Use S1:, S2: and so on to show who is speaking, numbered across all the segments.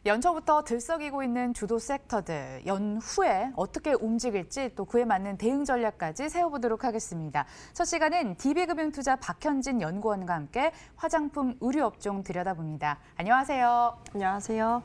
S1: 연초부터 들썩이고 있는 주도 섹터들, 연후에 어떻게 움직일지 또 그에 맞는 대응 전략까지 세워보도록 하겠습니다. 첫 시간은 DB금융투자 박현진 연구원과 함께 화장품 의류업종 들여다봅니다. 안녕하세요.
S2: 안녕하세요.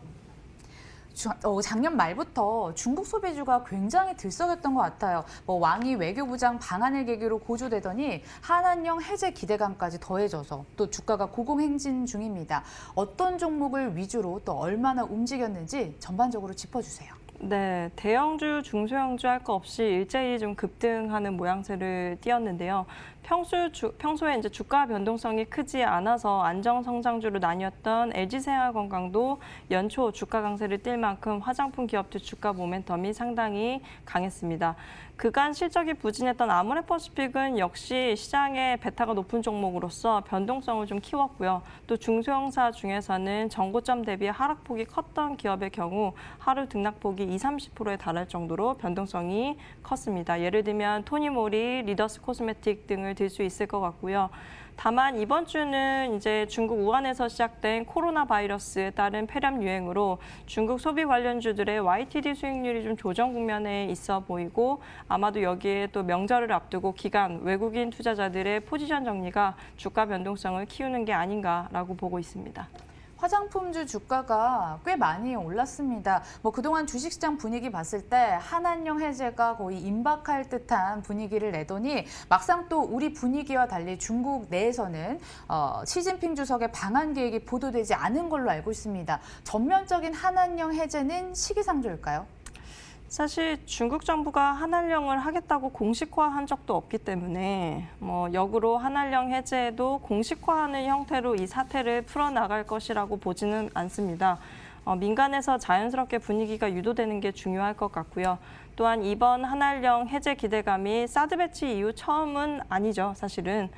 S1: 작년 말부터 중국 소비주가 굉장히 들썩였던 것 같아요. 왕이 외교부장 방한을 계기로 고조되더니 한한령 해제 기대감까지 더해져서 또 주가가 고공행진 중입니다. 어떤 종목을 위주로 또 얼마나 움직였는지 전반적으로 짚어주세요.
S2: 네, 대형주, 중소형주 할 거 없이 일제히 좀 급등하는 모양새를 띄었는데요. 평소에 이제 주가 변동성이 크지 않아서 안정 성장주로 나뉘었던 LG생활건강도 연초 주가 강세를 띨 만큼 화장품 기업들 주가 모멘텀이 상당히 강했습니다. 그간 실적이 부진했던 아모레퍼시픽은 역시 시장의 베타가 높은 종목으로서 변동성을 좀 키웠고요. 또 중소형사 중에서는 전고점 대비 하락폭이 컸던 기업의 경우 하루 등락폭이 20~30%에 달할 정도로 변동성이 컸습니다. 예를 들면 토니모리, 리더스 코스메틱 등을 들 수 있을 것 같고요. 다만 이번 주는 이제 중국 우한에서 시작된 코로나 바이러스에 따른 폐렴 유행으로 중국 소비 관련주들의 YTD 수익률이 좀 조정 국면에 있어 보이고 아마도 여기에 또 명절을 앞두고 기간 외국인 투자자들의 포지션 정리가 주가 변동성을 키우는 게 아닌가라고 보고 있습니다.
S1: 화장품주 주가가 꽤 많이 올랐습니다. 그동안 주식시장 분위기 봤을 때 한한령 해제가 거의 임박할 듯한 분위기를 내더니 막상 또 우리 분위기와 달리 중국 내에서는 시진핑 주석의 방한 계획이 보도되지 않은 걸로 알고 있습니다. 전면적인 한한령 해제는 시기상조일까요?
S2: 사실 중국 정부가 한한령을 하겠다고 공식화한 적도 없기 때문에 역으로 한한령 해제에도 공식화하는 형태로 이 사태를 풀어나갈 것이라고 보지는 않습니다. 민간에서 자연스럽게 분위기가 유도되는 게 중요할 것 같고요. 또한 이번 한한령 해제 기대감이 사드 배치 이후 처음은 아니죠, 사실은.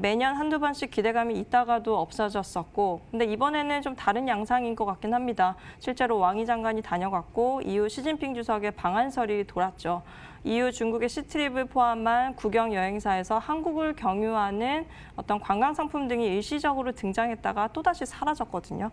S2: 매년 한두 번씩 기대감이 있다가도 없어졌었고, 근데 이번에는 좀 다른 양상인 것 같긴 합니다. 실제로 왕이 장관이 다녀갔고, 이후 시진핑 주석의 방한설이 돌았죠. 이후 중국의 시트립을 포함한 국영 여행사에서 한국을 경유하는 어떤 관광 상품 등이 일시적으로 등장했다가 또다시 사라졌거든요.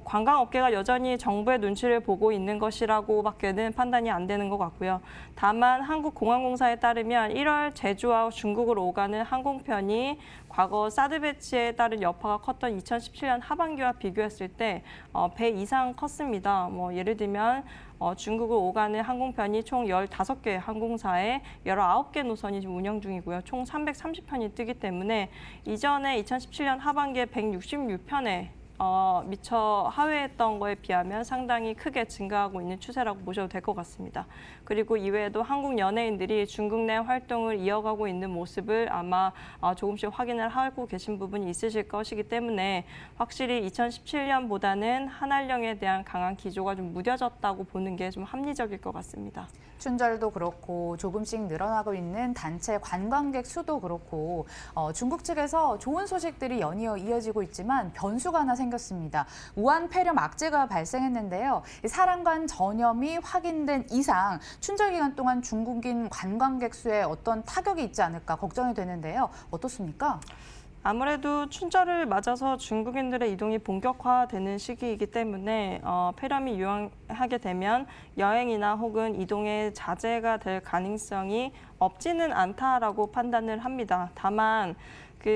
S2: 관광업계가 여전히 정부의 눈치를 보고 있는 것이라고밖에는 판단이 안 되는 것 같고요. 다만 한국공항공사에 따르면 1월 제주와 중국으로 오가는 항공편이 과거 사드 배치에 따른 여파가 컸던 2017년 하반기와 비교했을 때 배 이상 컸습니다. 예를 들면 중국을 오가는 항공편이 총 15개 항공사에 19개 노선이 지금 운영 중이고요. 총 330편이 뜨기 때문에 이전에 2017년 하반기에 166편에 미처 하회했던 거에 비하면 상당히 크게 증가하고 있는 추세라고 보셔도 될 것 같습니다. 그리고 이외에도 한국 연예인들이 중국 내 활동을 이어가고 있는 모습을 아마 조금씩 확인을 하고 계신 부분이 있으실 것이기 때문에 확실히 2017년보다는 한한령에 대한 강한 기조가 좀 무뎌졌다고 보는 게 좀 합리적일 것 같습니다.
S1: 춘절도 그렇고 조금씩 늘어나고 있는 단체 관광객 수도 그렇고 중국 측에서 좋은 소식들이 연이어 이어지고 있지만 변수가 하나 생겼습니다. 우한 폐렴 악재가 발생했는데요. 사람간 전염이 확인된 이상 춘절 기간 동안 중국인 관광객 수에 어떤 타격이 있지 않을까 걱정이 되는데요. 어떻습니까?
S2: 아무래도 춘절을 맞아서 중국인들의 이동이 본격화되는 시기이기 때문에 폐렴이 유행하게 되면 여행이나 혹은 이동에 자제가 될 가능성이 없지는 않다라고 판단을 합니다. 다만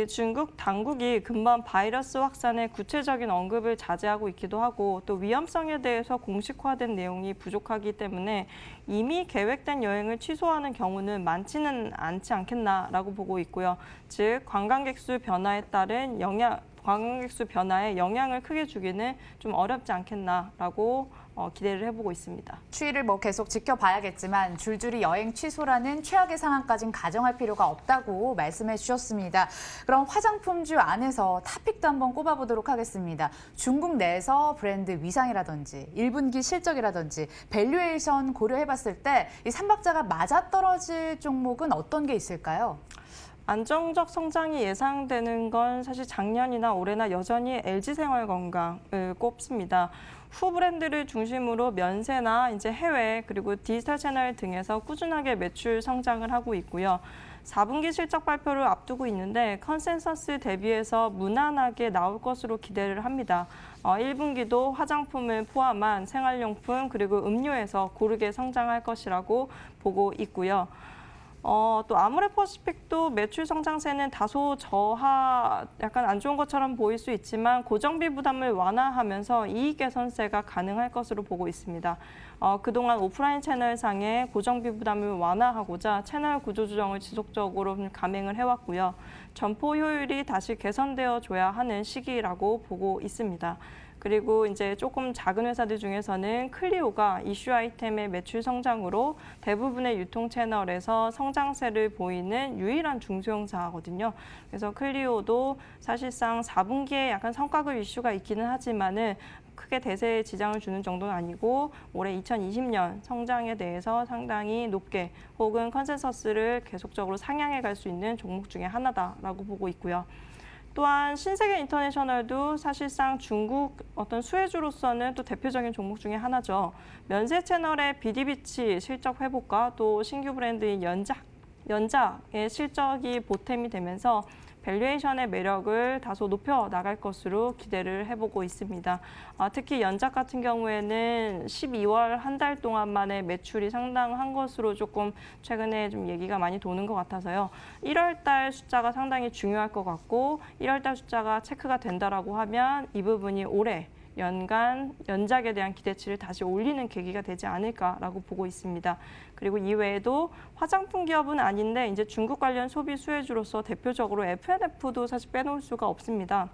S2: 중국 당국이 근본 바이러스 확산의 구체적인 언급을 자제하고 있기도 하고 또 위험성에 대해서 공식화된 내용이 부족하기 때문에 이미 계획된 여행을 취소하는 경우는 많지는 않지 않겠나라고 보고 있고요. 즉 관광객 수 변화에 따른 관광객 수 변화에 영향을 크게 주기는 좀 어렵지 않겠나라고 기대를 해보고 있습니다.
S1: 추이를 계속 지켜봐야겠지만 줄줄이 여행 취소라는 최악의 상황까지는 가정할 필요가 없다고 말씀해 주셨습니다. 그럼 화장품주 안에서 탑픽도 한번 꼽아보도록 하겠습니다. 중국 내에서 브랜드 위상이라든지 1분기 실적이라든지 밸류에이션 고려해봤을 때 이 삼박자가 맞아떨어질 종목은 어떤 게 있을까요?
S2: 안정적 성장이 예상되는 건 사실 작년이나 올해나 여전히 LG생활건강을 꼽습니다. 후 브랜드를 중심으로 면세나 이제 해외 그리고 디지털 채널 등에서 꾸준하게 매출 성장을 하고 있고요. 4분기 실적 발표를 앞두고 있는데 컨센서스 대비해서 무난하게 나올 것으로 기대를 합니다. 1분기도 화장품을 포함한 생활용품 그리고 음료에서 고르게 성장할 것이라고 보고 있고요. 또 아모레퍼시픽도 매출 성장세는 다소 약간 안 좋은 것처럼 보일 수 있지만 고정비 부담을 완화하면서 이익 개선세가 가능할 것으로 보고 있습니다. 그동안 오프라인 채널상의 고정비 부담을 완화하고자 채널 구조 조정을 지속적으로 감행을 해왔고요. 점포 효율이 다시 개선되어 줘야 하는 시기라고 보고 있습니다. 그리고 이제 조금 작은 회사들 중에서는 클리오가 이슈 아이템의 매출 성장으로 대부분의 유통 채널에서 성장세를 보이는 유일한 중소형사거든요. 그래서 클리오도 사실상 4분기에 약간 성과급 이슈가 있기는 하지만은 크게 대세에 지장을 주는 정도는 아니고 올해 2020년 성장에 대해서 상당히 높게 혹은 컨센서스를 계속적으로 상향해 갈 수 있는 종목 중에 하나다라고 보고 있고요. 또한 신세계 인터내셔널도 사실상 중국 어떤 수혜주로서는 또 대표적인 종목 중에 하나죠. 면세 채널의 비디비치 실적 회복과 또 신규 브랜드인 연작의 실적이 보탬이 되면서 밸류에이션의 매력을 다소 높여 나갈 것으로 기대를 해보고 있습니다. 특히 연작 같은 경우에는 12월 한 달 동안 만에 매출이 상당한 것으로 조금 최근에 좀 얘기가 많이 도는 것 같아서요. 1월 달 숫자가 상당히 중요할 것 같고 1월 달 숫자가 체크가 된다라고 하면 이 부분이 올해 연간 연작에 대한 기대치를 다시 올리는 계기가 되지 않을까라고 보고 있습니다. 그리고 이외에도 화장품 기업은 아닌데 이제 중국 관련 소비 수혜주로서 대표적으로 F&F도 사실 빼놓을 수가 없습니다.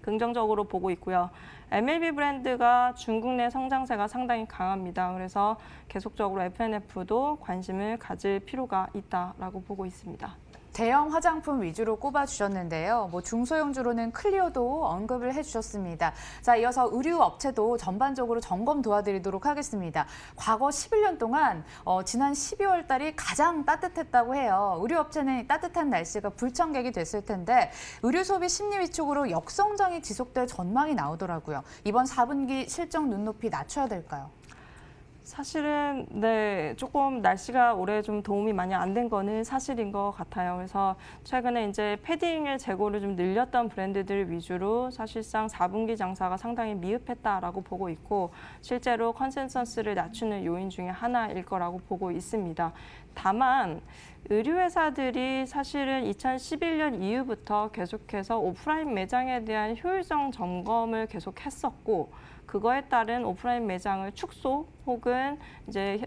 S2: 긍정적으로 보고 있고요. MLB 브랜드가 중국 내 성장세가 상당히 강합니다. 그래서 계속적으로 F&F도 관심을 가질 필요가 있다라고 보고 있습니다.
S1: 대형 화장품 위주로 꼽아주셨는데요. 중소형주로는 클리오도 언급을 해주셨습니다. 자, 이어서 의류 업체도 전반적으로 점검 도와드리도록 하겠습니다. 과거 11년 동안 지난 12월 달이 가장 따뜻했다고 해요. 의류 업체는 따뜻한 날씨가 불청객이 됐을 텐데 의류 소비 심리 위축으로 역성장이 지속될 전망이 나오더라고요. 이번 4분기 실적 눈높이 낮춰야 될까요?
S2: 사실은 조금 날씨가 올해 좀 도움이 많이 안 된 거는 사실인 것 같아요. 그래서 최근에 이제 패딩의 재고를 좀 늘렸던 브랜드들 위주로 사실상 4분기 장사가 상당히 미흡했다라고 보고 있고 실제로 컨센서스를 낮추는 요인 중에 하나일 거라고 보고 있습니다. 다만 의류회사들이 사실은 2011년 이후부터 계속해서 오프라인 매장에 대한 효율성 점검을 계속했었고 그거에 따른 오프라인 매장을 축소 혹은 이제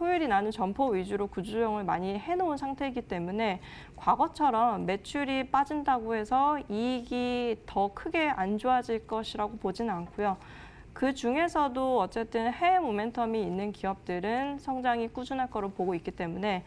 S2: 효율이 나는 점포 위주로 구조조정을 많이 해놓은 상태이기 때문에 과거처럼 매출이 빠진다고 해서 이익이 더 크게 안 좋아질 것이라고 보지는 않고요. 그 중에서도 어쨌든 해외 모멘텀이 있는 기업들은 성장이 꾸준할 거로 보고 있기 때문에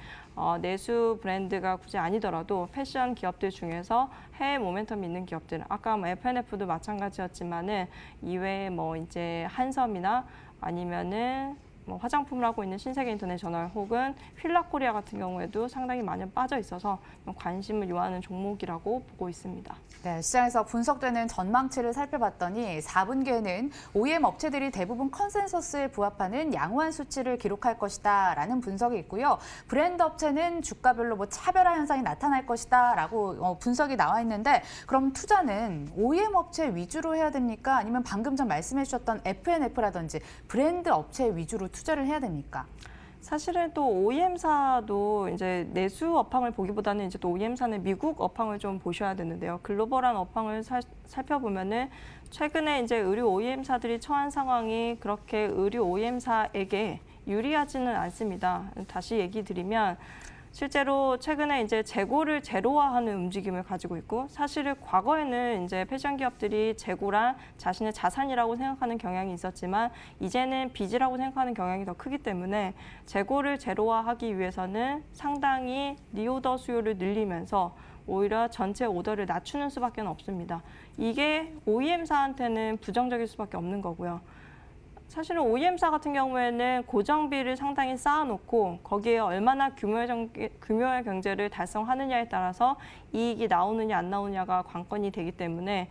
S2: 내수 브랜드가 굳이 아니더라도 패션 기업들 중에서 해외 모멘텀이 있는 기업들, 아까 F&F도 마찬가지였지만은 이외에 이제 한섬이나 아니면은 화장품을 하고 있는 신세계 인터내셔널 혹은 휠라코리아 같은 경우에도 상당히 많이 빠져 있어서 관심을 요하는 종목이라고 보고 있습니다.
S1: 네, 시장에서 분석되는 전망치를 살펴봤더니 4분기에는 OEM 업체들이 대부분 컨센서스에 부합하는 양호한 수치를 기록할 것이다라는 분석이 있고요. 브랜드 업체는 주가별로 차별화 현상이 나타날 것이다라고 분석이 나와 있는데 그럼 투자는 OEM 업체 위주로 해야 됩니까? 아니면 방금 전 말씀해 주셨던 F&F라든지 브랜드 업체 위주로 투자를 해야 됩니까?
S2: 사실은 또 OEM사도 이제 내수 업황을 보기보다는 이제 또 OEM사는 미국 업황을 좀 보셔야 되는데요. 글로벌한 업황을 살펴보면은 최근에 이제 의류 OEM사들이 처한 상황이 그렇게 의류 OEM사에게 유리하지는 않습니다. 다시 얘기 드리면 실제로 최근에 이제 재고를 제로화하는 움직임을 가지고 있고 사실은 과거에는 이제 패션 기업들이 재고란 자신의 자산이라고 생각하는 경향이 있었지만 이제는 빚이라고 생각하는 경향이 더 크기 때문에 재고를 제로화하기 위해서는 상당히 리오더 수요를 늘리면서 오히려 전체 오더를 낮추는 수밖에 없습니다. 이게 OEM사한테는 부정적일 수밖에 없는 거고요. 사실은 OEM사 같은 경우에는 고정비를 상당히 쌓아놓고 거기에 얼마나 규모의 경제를 달성하느냐에 따라서 이익이 나오느냐 안 나오느냐가 관건이 되기 때문에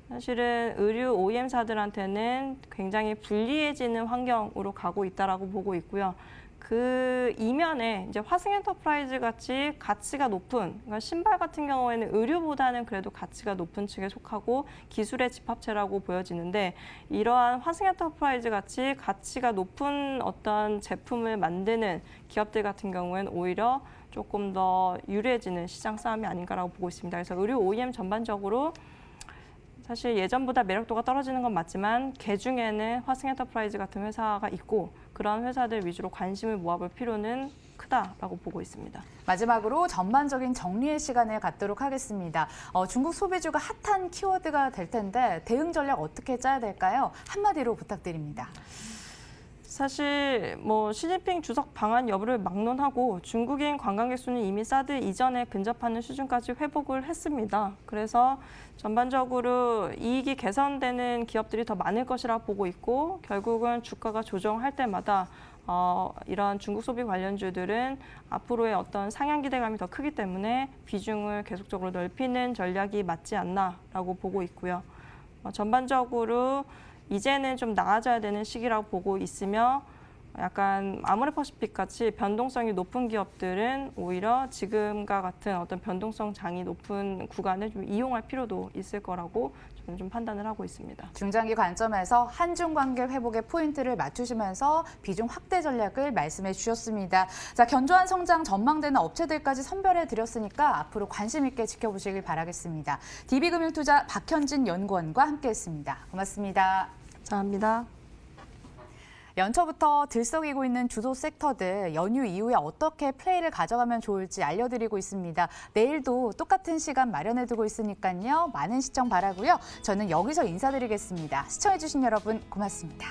S2: 사실은 의류 OEM사들한테는 굉장히 불리해지는 환경으로 가고 있다라고 보고 있고요. 그 이면에 이제 화승엔터프라이즈 같이 가치가 높은, 그러니까 신발 같은 경우에는 의류보다는 그래도 가치가 높은 측에 속하고 기술의 집합체라고 보여지는데, 이러한 화승엔터프라이즈 같이 가치가 높은 어떤 제품을 만드는 기업들 같은 경우에는 오히려 조금 더 유리해지는 시장 싸움이 아닌가라고 보고 있습니다. 그래서 의류 OEM 전반적으로 사실 예전보다 매력도가 떨어지는 건 맞지만 개중에는 화승엔터프라이즈 같은 회사가 있고 그런 회사들 위주로 관심을 모아볼 필요는 크다라고 보고 있습니다.
S1: 마지막으로 전반적인 정리의 시간을 갖도록 하겠습니다. 중국 소비주가 핫한 키워드가 될 텐데 대응 전략 어떻게 짜야 될까요? 한마디로 부탁드립니다.
S2: 사실 시진핑 주석 방한 여부를 막론하고 중국인 관광객 수는 이미 사드 이전에 근접하는 수준까지 회복을 했습니다. 그래서 전반적으로 이익이 개선되는 기업들이 더 많을 것이라 보고 있고, 결국은 주가가 조정할 때마다 이런 중국 소비 관련주들은 앞으로의 어떤 상향 기대감이 더 크기 때문에 비중을 계속적으로 넓히는 전략이 맞지 않나라고 보고 있고요. 전반적으로 이제는 좀 나아져야 되는 시기라고 보고 있으며, 약간 아모레퍼시픽 같이 변동성이 높은 기업들은 오히려 지금과 같은 어떤 변동성 장이 높은 구간을 좀 이용할 필요도 있을 거라고 저는 좀 판단을 하고 있습니다.
S1: 중장기 관점에서 한중 관계 회복에 포인트를 맞추시면서 비중 확대 전략을 말씀해 주셨습니다. 자, 견조한 성장 전망되는 업체들까지 선별해 드렸으니까 앞으로 관심 있게 지켜보시길 바라겠습니다. DB금융투자 박현진 연구원과 함께했습니다. 고맙습니다.
S2: 감사합니다.
S1: 연초부터 들썩이고 있는 주도 섹터들, 연휴 이후에 어떻게 플레이를 가져가면 좋을지 알려드리고 있습니다. 내일도 똑같은 시간 마련해두고 있으니까요. 많은 시청 바라고요. 저는 여기서 인사드리겠습니다. 시청해주신 여러분 고맙습니다.